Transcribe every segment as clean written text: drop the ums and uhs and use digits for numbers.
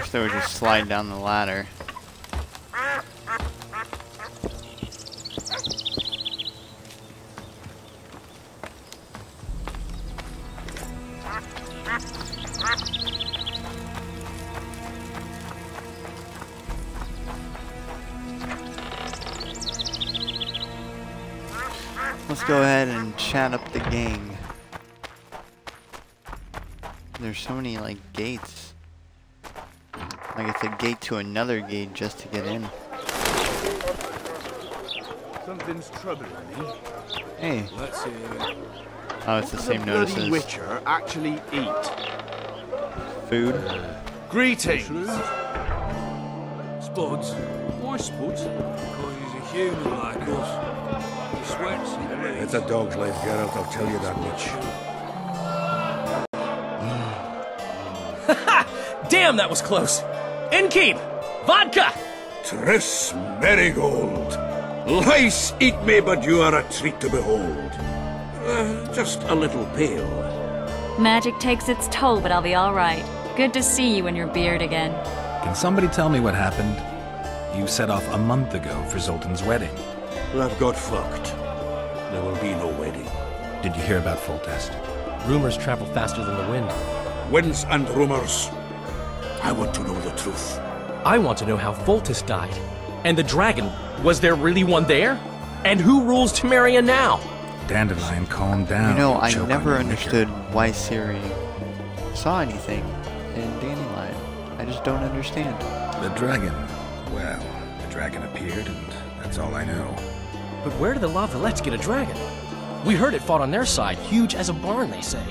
Wish they would just slide down the ladder. Let's go ahead and chat up the gang. There's so many like gates. Like it's a gate to another gate just to get in. Something's troubling me. Hey. Let's see. Oh, it's the same What does the notices. bloody Witcher actually eat? Food. Greetings. Spuds. Why Spuds? Because he's a human like us. He sweats, he bleeds. It's a dog's life, Geralt, I'll tell you that much. Damn, that was close. Innkeep! Vodka! Triss Marigold! Lice eat me, but you are a treat to behold. Just a little pale. Magic takes its toll, but I'll be all right. Good to see you in your beard again. Can somebody tell me what happened? You set off a month ago for Zoltan's wedding. I've got fucked. There will be no wedding. Did you hear about Foltest? Rumors travel faster than the wind. Winds and rumors. I want to know the truth. I want to know how Foltest died. And the dragon, was there really one there? And who rules Temeria now? Dandelion, calm down. You know, You'll I choke on never your understood liquor. why Ciri saw anything in Dandelion. I just don't understand. The dragon. Well, the dragon appeared, and that's all I know. But where did the Lavalettes get a dragon? We heard it fought on their side, huge as a barn, they say.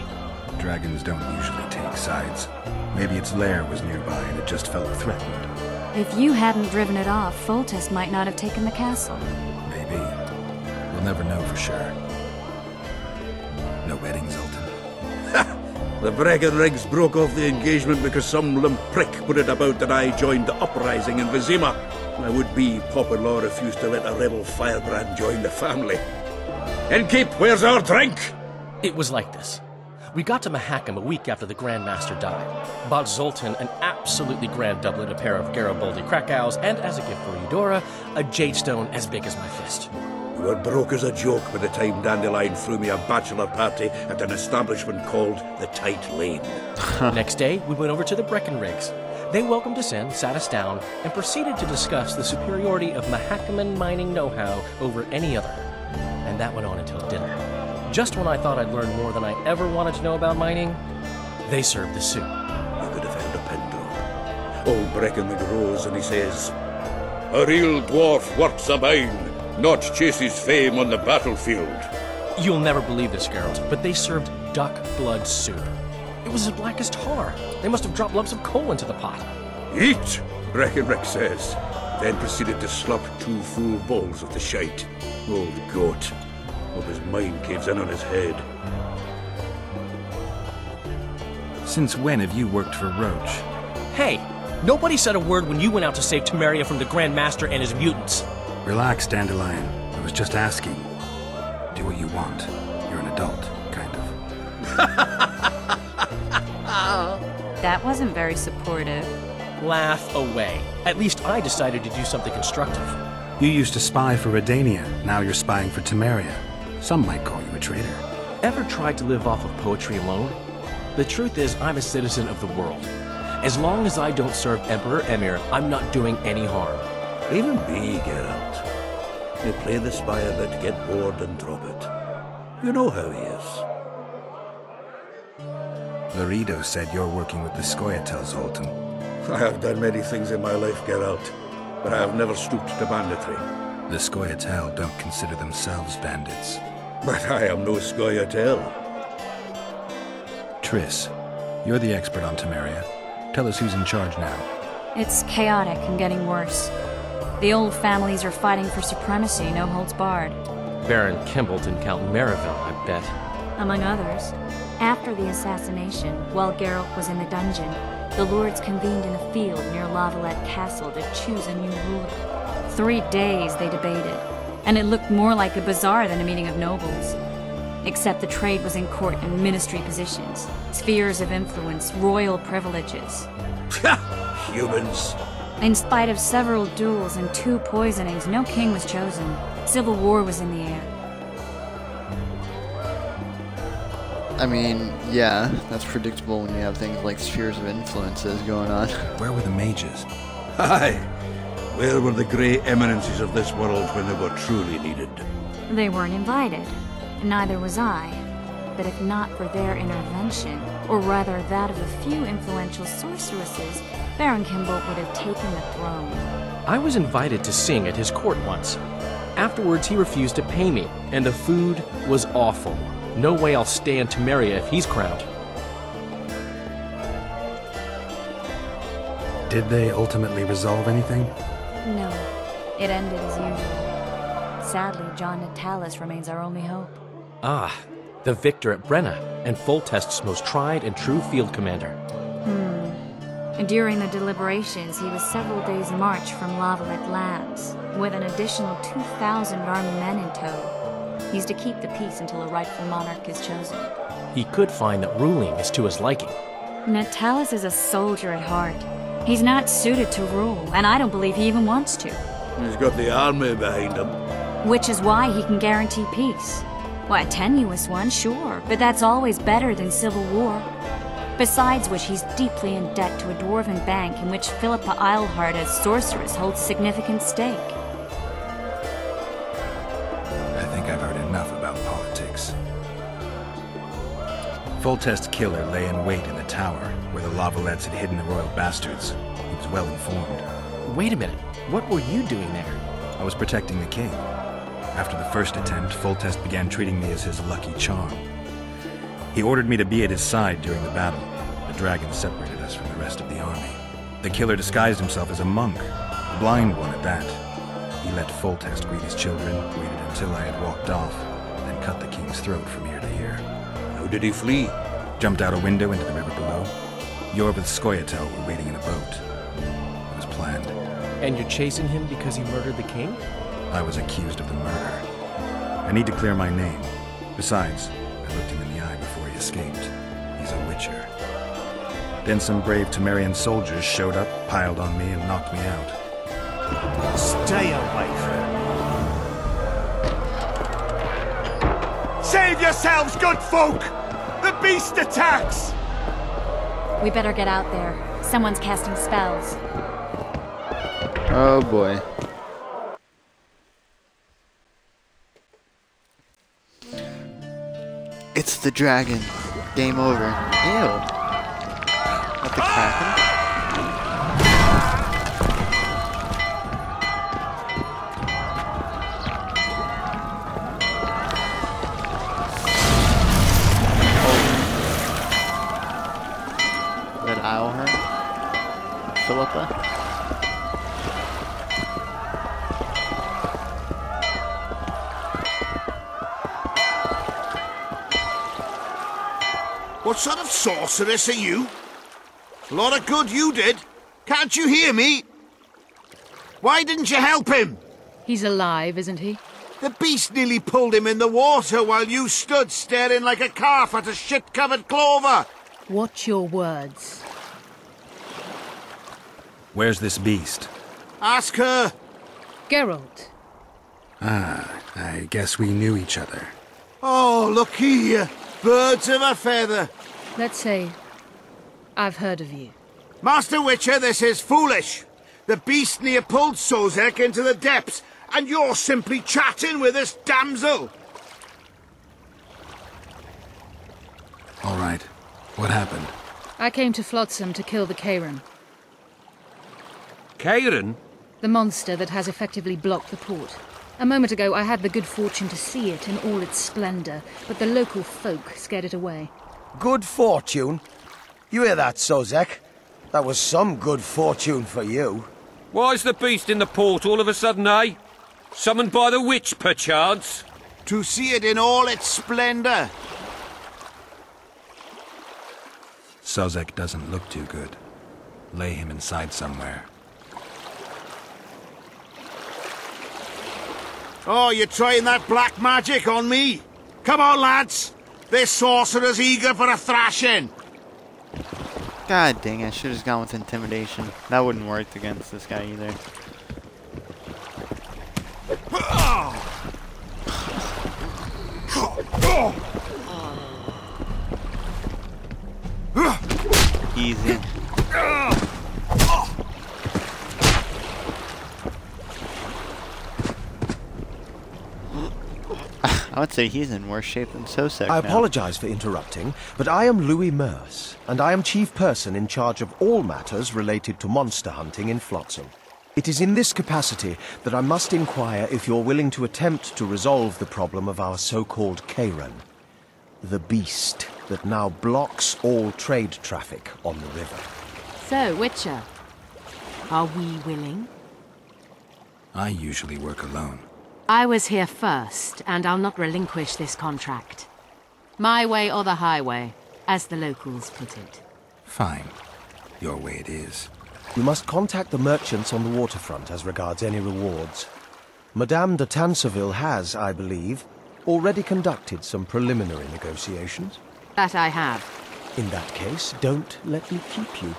Dragons don't usually take sides. Maybe its lair was nearby and it just felt threatened. If you hadn't driven it off, Foltest might not have taken the castle. Maybe. We'll never know for sure. No wedding, Zoltan. The Breckenrigs broke off the engagement because some limp prick put it about that I joined the uprising in Vizima. My would-be Papa-in-law refused to let a rebel firebrand join the family. Innkeep, where's our drink? It was like this. We got to Mahakam a week after the Grand Master died. Bought Zoltan an absolutely grand doublet, a pair of Garibaldi Krakows, and as a gift for Eudora, a jade stone as big as my fist. You were broke as a joke by the time Dandelion threw me a bachelor party at an establishment called the Tight Lane. Next day, we went over to the Breckenrigs. They welcomed us in, sat us down, and proceeded to discuss the superiority of Mahakaman mining know-how over any other. And that went on until dinner. Just when I thought I'd learned more than I ever wanted to know about mining, they served the soup. You could have found a pin drop. Old Breckenrig rose and he says, "A real dwarf works a mine, not chases fame on the battlefield." You'll never believe this, Geralt, but they served duck blood soup. It was as black as tar. They must have dropped lumps of coal into the pot. "Eat," Breckenrig says, then proceeded to slop 2 full bowls of the shite. Old goat. Hope his mind caves in on his head. Since when have you worked for Roach? Hey, nobody said a word when you went out to save Temeria from the Grand Master and his mutants. Relax, Dandelion. I was just asking. Do what you want. You're an adult, kind of. That wasn't very supportive. Laugh away. At least I decided to do something constructive. You used to spy for Redania. Now you're spying for Temeria. Some might call you a traitor. Ever tried to live off of poetry alone? The truth is, I'm a citizen of the world. As long as I don't serve Emperor Emir, I'm not doing any harm. Even me, Geralt. You play the spy a bit, get bored and drop it. You know how he is. Laredo said you're working with the Scoia'tael, Zoltan. I have done many things in my life, Geralt, but I have never stooped to banditry. The Scoia'tael don't consider themselves bandits. But I am no Scoia'tael. Triss, you're the expert on Temeria. Tell us who's in charge now. It's chaotic and getting worse. The old families are fighting for supremacy, no holds barred. Baron Kimbolt and Count Merivale, I bet. Among others. After the assassination, while Geralt was in the dungeon, the lords convened in a field near Lavalette Castle to choose a new ruler. 3 days they debated, and it looked more like a bazaar than a meeting of nobles. Except the trade was in court and ministry positions, spheres of influence, royal privileges. humans. In spite of several duels and 2 poisonings, no king was chosen. Civil war was in the air. I mean, yeah, that's predictable when you have things like spheres of influences going on. Where were the mages? Aye. Where were the grey eminences of this world when they were truly needed? They weren't invited. Neither was I. But if not for their intervention, or rather that of a few influential sorceresses, Baron Kimbolt would have taken the throne. I was invited to sing at his court once. Afterwards, he refused to pay me, and the food was awful. No way I'll stay in Temeria if he's crowned. Did they ultimately resolve anything? No, it ended as usual. Sadly, John Natalis remains our only hope. Ah, the victor at Brenna, and Foltest's most tried and true field commander. During the deliberations, he was several days' march from Lavalette lands, with an additional 2,000 armed men in tow. He's to keep the peace until a rightful monarch is chosen. He could find that ruling is to his liking. Natalis is a soldier at heart. He's not suited to rule, and I don't believe he even wants to. He's got the army behind him. Which is why he can guarantee peace. Well, a tenuous one, sure, but that's always better than civil war. Besides which, he's deeply in debt to a dwarven bank in which Philippa Eilhart as sorceress holds significant stake. I think I've heard enough about politics. Foltest's killer lay in wait in the tower, where the Lavalettes had hidden the royal bastards. He was well informed. Wait a minute, what were you doing there? I was protecting the king. After the first attempt, Foltest began treating me as his lucky charm. He ordered me to be at his side during the battle. The dragon separated us from the rest of the army. The killer disguised himself as a monk, a blind one at that. He let Foltest greet his children, waited until I had walked off, then cut the king's throat from ear to ear. How did he flee? Jumped out a window into the river below. Yor with Skoyatel were waiting in a boat. It was planned. And you're chasing him because he murdered the king? I was accused of the murder. I need to clear my name. Besides, I looked him in the eye before he escaped. He's a witcher. Then some brave Temerian soldiers showed up, piled on me, and knocked me out. Stay away from me. Save yourselves, good folk! The beast attacks! We better get out there. Someone's casting spells. Oh boy. It's the dragon. Game over. Ew. What the kraken? That owl her? Philippa? What sort of sorceress are you? A lot of good you did. Can't you hear me? Why didn't you help him? He's alive, isn't he? The beast nearly pulled him in the water while you stood staring like a calf at a shit-covered clover. Watch your words. Where's this beast? Ask her. Geralt. Ah, I guess we knew each other. Oh, look here. Birds of a feather. Let's say I've heard of you. Master Witcher, this is foolish. The beast near pulled Sozek into the depths, and you're simply chatting with this damsel. All right. What happened? I came to Flotsam to kill the Kayran, Kayran? the monster that has effectively blocked the port. A moment ago, I had the good fortune to see it in all its splendor, but the local folk scared it away. Good fortune? You hear that, Sozek? That was some good fortune for you. Why's the beast in the port all of a sudden, eh? Summoned by the witch, perchance? To see it in all its splendor. Sozek doesn't look too good. Lay him inside somewhere. Oh, you're trying that black magic on me? Come on, lads. This sorcerer's eager for a thrashing. God dang, I should have gone with intimidation. That wouldn't work against this guy either. Easy. I would say he's in worse shape than Sosek I now. apologize for interrupting, but I am Louis Merce, and I am chief person in charge of all matters related to monster hunting in Flotsam. It is in this capacity that I must inquire if you're willing to attempt to resolve the problem of our so-called Kayran, the beast that now blocks all trade traffic on the river. So, Witcher, are we willing? I usually work alone. I was here first, and I'll not relinquish this contract. My way or the highway, as the locals put it. Fine. Your way it is. You must contact the merchants on the waterfront as regards any rewards. Madame de Tanseville has, I believe, already conducted some preliminary negotiations. That I have. In that case, don't let me keep you.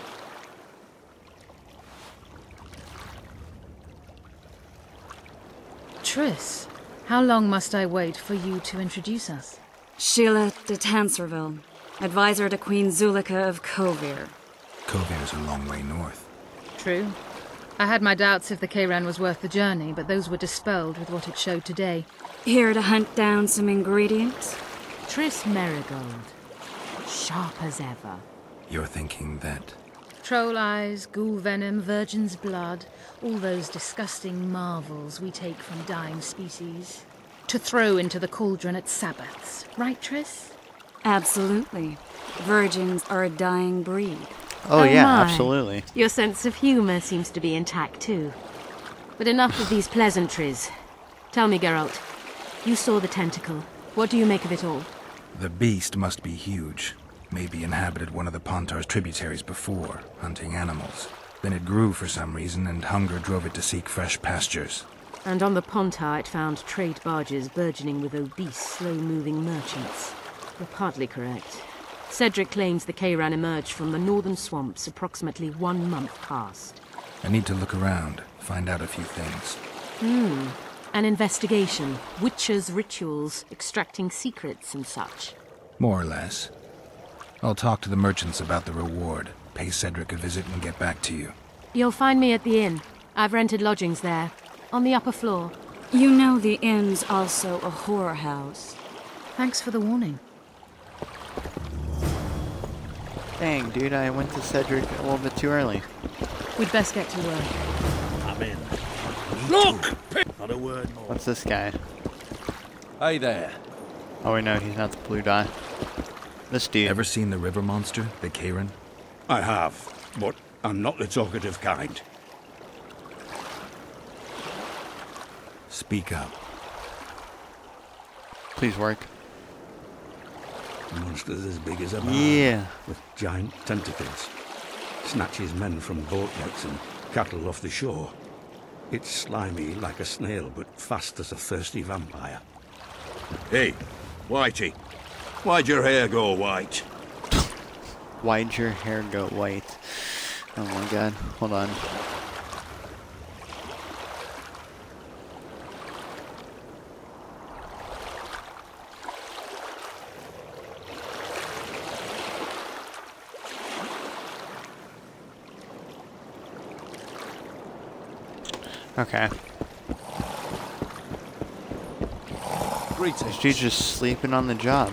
Triss, how long must I wait for you to introduce us? Sheila de Tanserville, advisor to Queen Zulika of Kovir. Kovir's a long way north. True. I had my doubts if the Kayran was worth the journey, but those were dispelled with what it showed today. Here to hunt down some ingredients? Triss Merigold. Sharp as ever. You're thinking that... Troll eyes, ghoul venom, virgin's blood, all those disgusting marvels we take from dying species. To throw into the cauldron at Sabbaths. Right, Triss? Absolutely. Virgins are a dying breed. Oh yeah, my. absolutely. Your sense of humor seems to be intact, too. But enough of these pleasantries. Tell me, Geralt, you saw the tentacle. What do you make of it all? The beast must be huge. Maybe inhabited one of the Pontar's tributaries before, hunting animals. Then it grew for some reason, and hunger drove it to seek fresh pastures. And on the Pontar it found trade barges burgeoning with obese, slow-moving merchants. You're partly correct. Cedric claims the Kayran emerged from the northern swamps approximately 1 month past. I need to look around, find out a few things. An investigation. Witches' rituals, extracting secrets and such. More or less. I'll talk to the merchants about the reward, pay Cedric a visit and get back to you. You'll find me at the inn. I've rented lodgings there, on the upper floor. You know the inn's also a whorehouse. Thanks for the warning. Dang, dude, I went to Cedric a little bit too early. We'd best get to work. I'm in. Look! Not a word more. What's this guy? Hey there. Oh wait, no, he's not the blue dye. This dude. Ever seen the river monster, the Kayran? I have, but I'm not the talkative kind. Speak up. Please work. Monsters as big as a man. Yeah. With giant tentacles. Snatches men from boat decks and cattle off the shore. It's slimy like a snail, but fast as a thirsty vampire. Hey, Whitey. Why'd your hair go white? Why'd your hair go white? Oh my god, hold on. Okay. This dude's just sleeping on the job.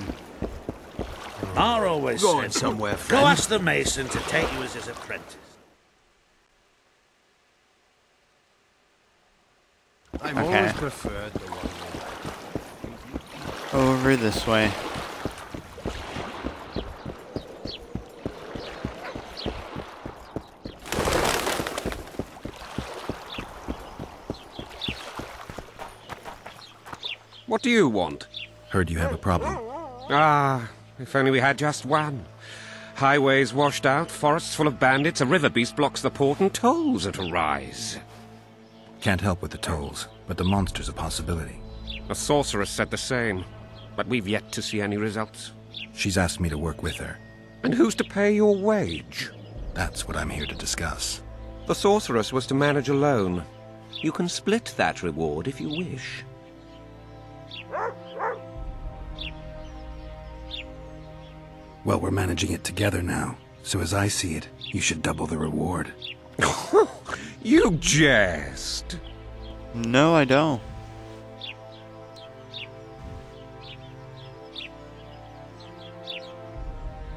Mar always Going said, somewhere, friend. go ask the mason to take you as his apprentice. I've Okay. always preferred the one. Over this way. What do you want? Heard you have a problem. Ah, if only we had just one. Highways washed out, forests full of bandits, a river beast blocks the port, and tolls at a rise. Can't help with the tolls, but the monster's a possibility. A sorceress said the same, but we've yet to see any results. She's asked me to work with her. And who's to pay your wage? That's what I'm here to discuss. The sorceress was to manage alone. You can split that reward if you wish. Well, we're managing it together now, so as I see it, you should double the reward. You jest! No, I don't.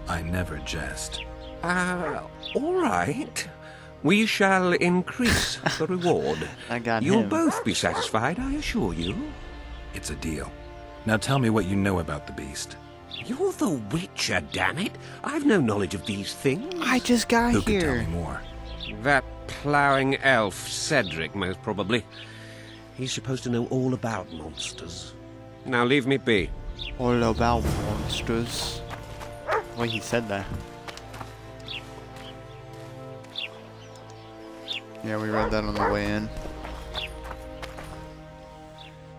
I never jest. All right. We shall increase the reward. I got You'll him. both be satisfied, I assure you. It's a deal. Now tell me what you know about the beast. You're the Witcher, damn it! I've no knowledge of these things. I just got Who can tell here. me more? That ploughing elf, Cedric, most probably. He's supposed to know all about monsters. Now leave me be. All about monsters. Wait, he said that. Yeah, we read that on the way in.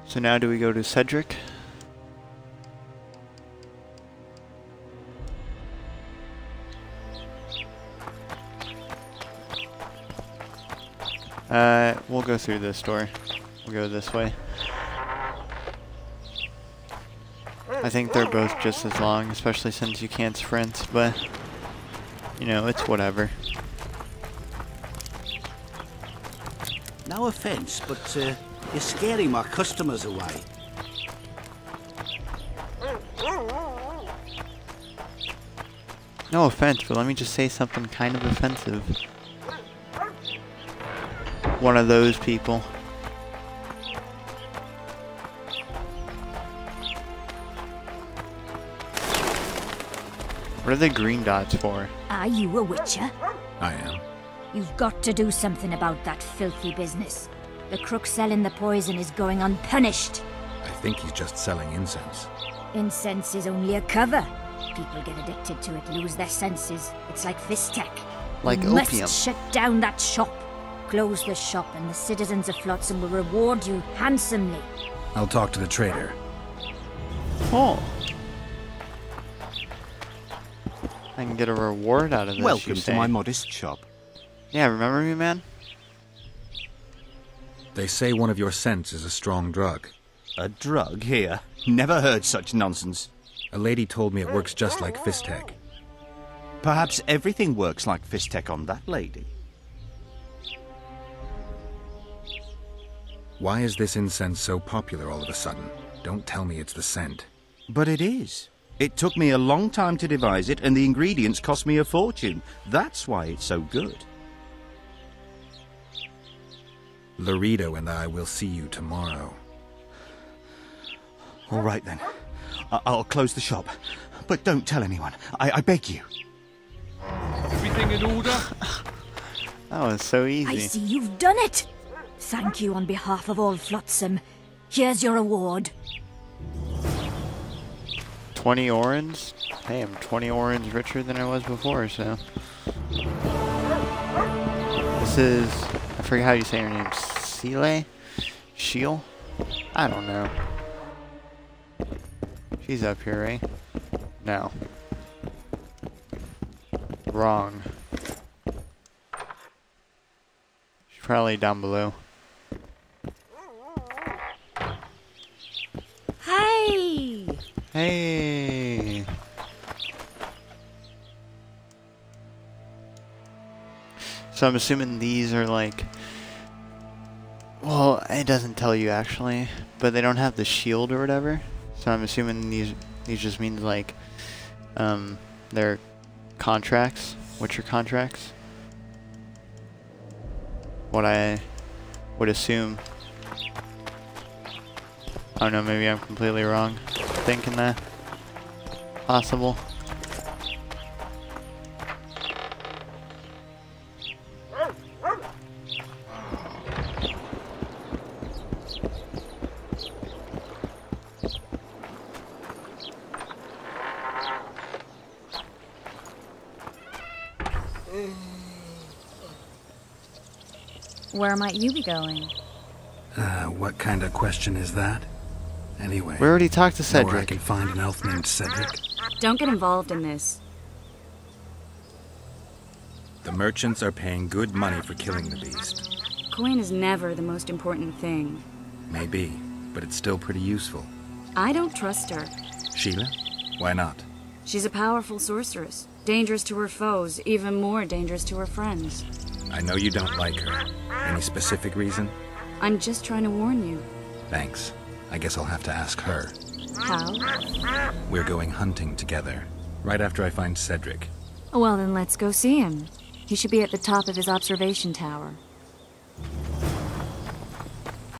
So now do we go to Cedric? We'll go through this door. We'll go this way. I think they're both just as long, especially since you can't sprint, but, you know, it's whatever. No offence, but you're scaring my customers away. No offense, but let me just say something kind of offensive. One of those people. What are the green dots for? Are you a witcher? I am. You've got to do something about that filthy business. The crook selling the poison is going unpunished. I think he's just selling incense. Incense is only a cover. People get addicted to it, lose their senses. It's like Fistek. Like you opium. must shut down that shop. Close the shop and the citizens of Flotsam will reward you handsomely. I'll talk to the trader. Oh. I can get a reward out of this. Welcome you to say. my modest shop. Yeah, remember me, man? They say one of your scents is a strong drug. A drug here? Never heard such nonsense. A lady told me it works just like Fistek. Perhaps everything works like Fistek on that lady. Why is this incense so popular all of a sudden? Don't tell me it's the scent. But it is. It took me a long time to devise it, and the ingredients cost me a fortune. That's why it's so good. Laredo and I will see you tomorrow. All right, then. I'll close the shop. But don't tell anyone. I beg you. Everything in order? That was so I easy. see you've done it. Thank you on behalf of all Flotsam. Here's your reward. 20 orange? Hey, I'm 20 orange richer than I was before, so. This is, I forget how you say her name, Sile? Shiel? I don't know. She's up here, right? No. Wrong. She's probably down below. Hey! Hey! So I'm assuming these are like... Well, it doesn't tell you actually, but they don't have the shield or whatever. So I'm assuming these just means like they're contracts, Witcher contracts. What I would assume. I don't know, maybe I'm completely wrong thinking that. Possible. Where might you be going? What kind of question is that? Anyway, We already talked to know where I Cedric. can find an elf named Cedric? Don't get involved in this. The merchants are paying good money for killing the beast. Coin is never the most important thing. Maybe, but it's still pretty useful. I don't trust her. Sheila? Why not? She's a powerful sorceress. Dangerous to her foes, even more dangerous to her friends. I know you don't like her. Any specific reason? I'm just trying to warn you. Thanks. I guess I'll have to ask her. How? We're going hunting together, right after I find Cedric. Well, then let's go see him. He should be at the top of his observation tower.